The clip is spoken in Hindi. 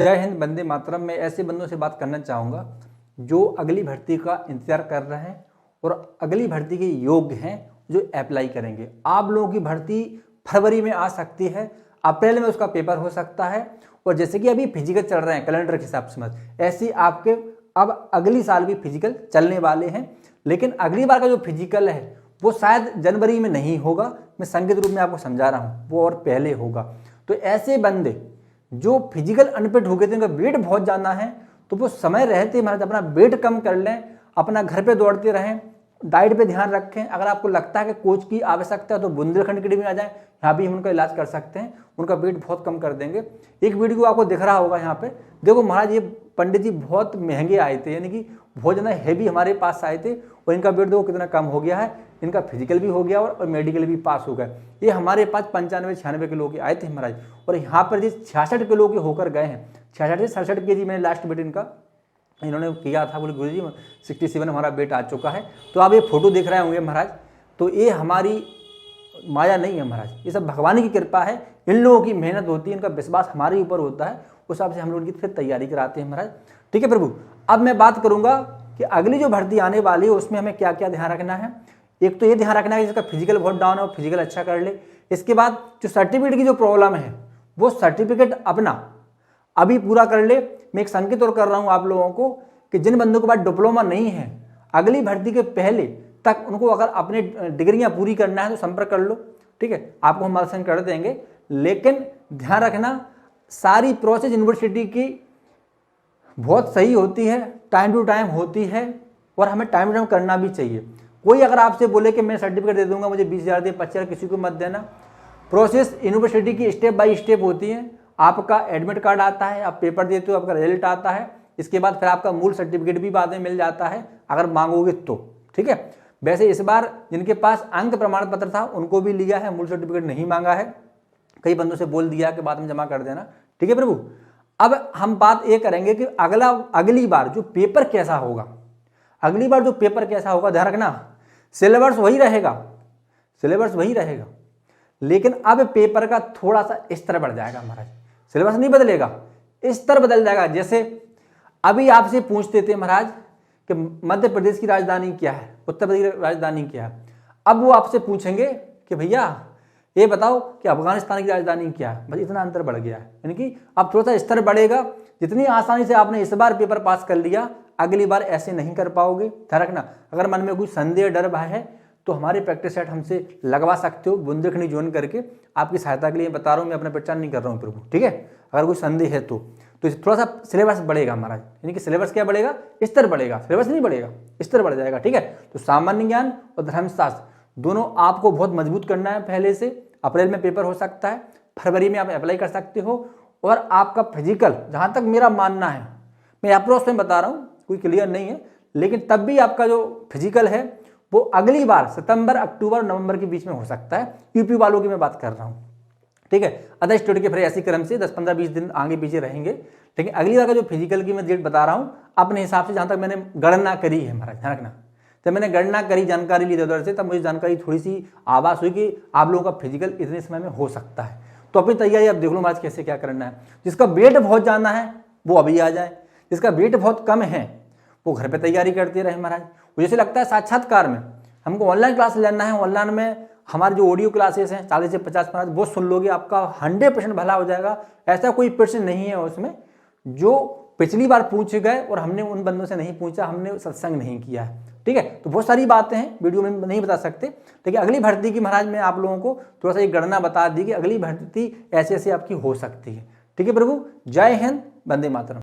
जय हिंद, वंदे मातरम। मैं ऐसे बंदों से बात करना चाहूँगा जो अगली भर्ती का इंतजार कर रहे हैं और अगली भर्ती के योग्य हैं, जो अप्लाई करेंगे। आप लोगों की भर्ती फरवरी में आ सकती है, अप्रैल में उसका पेपर हो सकता है। और जैसे कि अभी फिजिकल चल रहे हैं कैलेंडर के हिसाब से, ऐसे ही आपके अब अगली साल भी फिजिकल चलने वाले हैं। लेकिन अगली बार का जो फिजिकल है वो शायद जनवरी में नहीं होगा, मैं संकेत रूप में आपको समझा रहा हूँ, वो और पहले होगा। तो ऐसे बंदे जो फिजिकल अनफिट हो गए थे, उनका वेट बहुत ज़्यादा है, तो वो समय रहते महाराज अपना वेट कम कर लें, अपना घर पे दौड़ते रहें, डाइट पे ध्यान रखें। अगर आपको लगता है कि कोच की आवश्यकता है तो बुंदेलखंड की में आ जाएं, यहाँ भी हम उनका इलाज कर सकते हैं, उनका वेट बहुत कम कर देंगे। एक वीडियो आपको दिख रहा होगा यहाँ पे, देखो महाराज ये पंडित जी बहुत महंगे आए थे, यानी कि बहुत ज़्यादा हैवी हमारे पास आए थे और इनका वेट देखो कितना कम हो गया है, इनका फिजिकल भी हो गया और मेडिकल भी पास हो गए। ये हमारे पास 95-96 किलो के आए थे महाराज, और यहाँ पर जिस 66 किलो के होकर गए हैं, 66 से 67 के जी मैंने लास्ट वेट इनका इन्होंने किया था, बोले गुरु जी 67 हमारा वेट आ चुका है। तो आप ये फोटो देख रहे होंगे महाराज, तो ये हमारी माया नहीं है महाराज, ये सब भगवान की कृपा है। इन लोगों की मेहनत होती है, इनका विश्वास हमारे ऊपर होता है, उस हिसाब से हम लोग की फिर तैयारी कराते हैं महाराज। ठीक है प्रभु। अब मैं बात करूंगा कि अगली जो भर्ती आने वाली है उसमें हमें क्या क्या ध्यान रखना है। एक तो ये ध्यान रखना है कि इसका फिजिकल बहुत डाउन है और फिजिकल अच्छा कर ले। इसके बाद जो सर्टिफिकेट की जो प्रॉब्लम है वो सर्टिफिकेट अपना अभी पूरा कर ले। मैं एक संकेत और कर रहा हूँ आप लोगों को कि जिन बंदों के पास डिप्लोमा नहीं है, अगली भर्ती के पहले तक उनको अगर अपने डिग्रियां पूरी करना है तो संपर्क कर लो। ठीक है, आपको हम मार्गदर्शन कर देंगे, लेकिन ध्यान रखना सारी प्रोसेस यूनिवर्सिटी की बहुत सही होती है, टाइम टू टाइम होती है, और हमें टाइम टू टाइम करना भी चाहिए। कोई अगर आपसे बोले कि मैं सर्टिफिकेट दे दूंगा, मुझे 20,000 दे 25,000, किसी को मत देना। प्रोसेस यूनिवर्सिटी की स्टेप बाय स्टेप होती है। आपका एडमिट कार्ड आता है, आप पेपर देते हो, आपका रिजल्ट आता है, इसके बाद फिर आपका मूल सर्टिफिकेट भी बाद में मिल जाता है अगर मांगोगे तो। ठीक है, वैसे इस बार जिनके पास अंक प्रमाण पत्र था उनको भी लिया है, मूल सर्टिफिकेट नहीं मांगा है। कई बंदों से बोल दिया कि बाद में जमा कर देना। ठीक है प्रभु। अब हम बात ये करेंगे कि अगली बार जो पेपर कैसा होगा। अगली बार जो पेपर कैसा होगा, ध्यान रखना, सिलेबस वही रहेगा, सिलेबस वही रहेगा, लेकिन अब पेपर का थोड़ा सा स्तर बढ़ जाएगा महाराज। सिलेबस नहीं बदलेगा, स्तर बदल जाएगा। जैसे अभी आपसे पूछते थे महाराज कि मध्य प्रदेश की राजधानी क्या है, उत्तर प्रदेश की राजधानी क्या है, अब वो आपसे पूछेंगे कि भैया ये बताओ कि अफगानिस्तान की राजधानी क्या है। बस इतना अंतर बढ़ गया है, यानी कि अब थोड़ा सा स्तर बढ़ेगा। जितनी आसानी से आपने इस बार पेपर पास कर लिया, अगली बार ऐसे नहीं कर पाओगे। ध्यान रखना, अगर मन में कोई संदेह डर भय है तो हमारे प्रैक्टिस सेट हमसे लगवा सकते हो, बुंदेलखंडी ज्वाइन करके। आपकी सहायता के लिए बता रहा हूँ, मैं अपना पहचान नहीं कर रहा हूँ प्रभु। ठीक है, अगर कोई संदेह है तो थोड़ा सा सिलेबस बढ़ेगा महाराज, यानी कि सिलेबस क्या बढ़ेगा, स्तर बढ़ेगा, सिलेबस नहीं बढ़ेगा, स्तर बढ़ जाएगा। ठीक है, तो सामान्य ज्ञान और धर्मशास्त्र दोनों आपको बहुत मजबूत करना है पहले से। अप्रैल में पेपर हो सकता है, फरवरी में आप अप्लाई कर सकते हो। और आपका फिजिकल, जहाँ तक मेरा मानना है, मैं अप्रोच में बता रहा हूँ, कोई क्लियर नहीं है, लेकिन तब भी आपका जो फिजिकल है वो अगली बार सितंबर, अक्टूबर, नवंबर के बीच में हो सकता है। यूपी वालों की मैं बात कर रहा हूँ। ठीक है, अदर स्टेट के फिर ऐसी क्रम से 10-15-20 दिन आगे पीछे रहेंगे, लेकिन अगली बार का जो फिजिकल की मैं डेट बता रहा हूँ अपने हिसाब से, जहाँ तक मैंने गणना करी है महाराज। ध्यान रखना, जब मैंने गणना करी, जानकारी ली उधर से, तब मुझे जानकारी थोड़ी सी आभास हुई कि आप लोगों का फिजिकल इतने समय में हो सकता है। तो अपनी तैयारी आप देख लो महाराज कैसे क्या करना है। जिसका वेट बहुत ज़्यादा है वो अभी आ जाए, जिसका वेट बहुत कम है वो घर पे तैयारी करते रहे महाराज। मुझे जैसे लगता है साक्षात्कार में हमको ऑनलाइन क्लास लेना है, ऑनलाइन में हमारे जो ऑडियो क्लासेस हैं 40 से 50 महाराज, वो सुन लोगे, आपका 100% भला हो जाएगा। ऐसा कोई प्रश्न नहीं है उसमें जो पिछली बार पूछ गए और हमने उन बंदों से नहीं पूछा, हमने सत्संग नहीं किया है। ठीक है, तो बहुत सारी बातें हैं वीडियो में नहीं बता सकते, लेकिन अगली भर्ती की महाराज मैं आप लोगों को थोड़ा सा एक गणना बता दी कि अगली भर्ती ऐसे ऐसे आपकी हो सकती है। ठीक है प्रभु, जय हिंद, वंदे मातरम।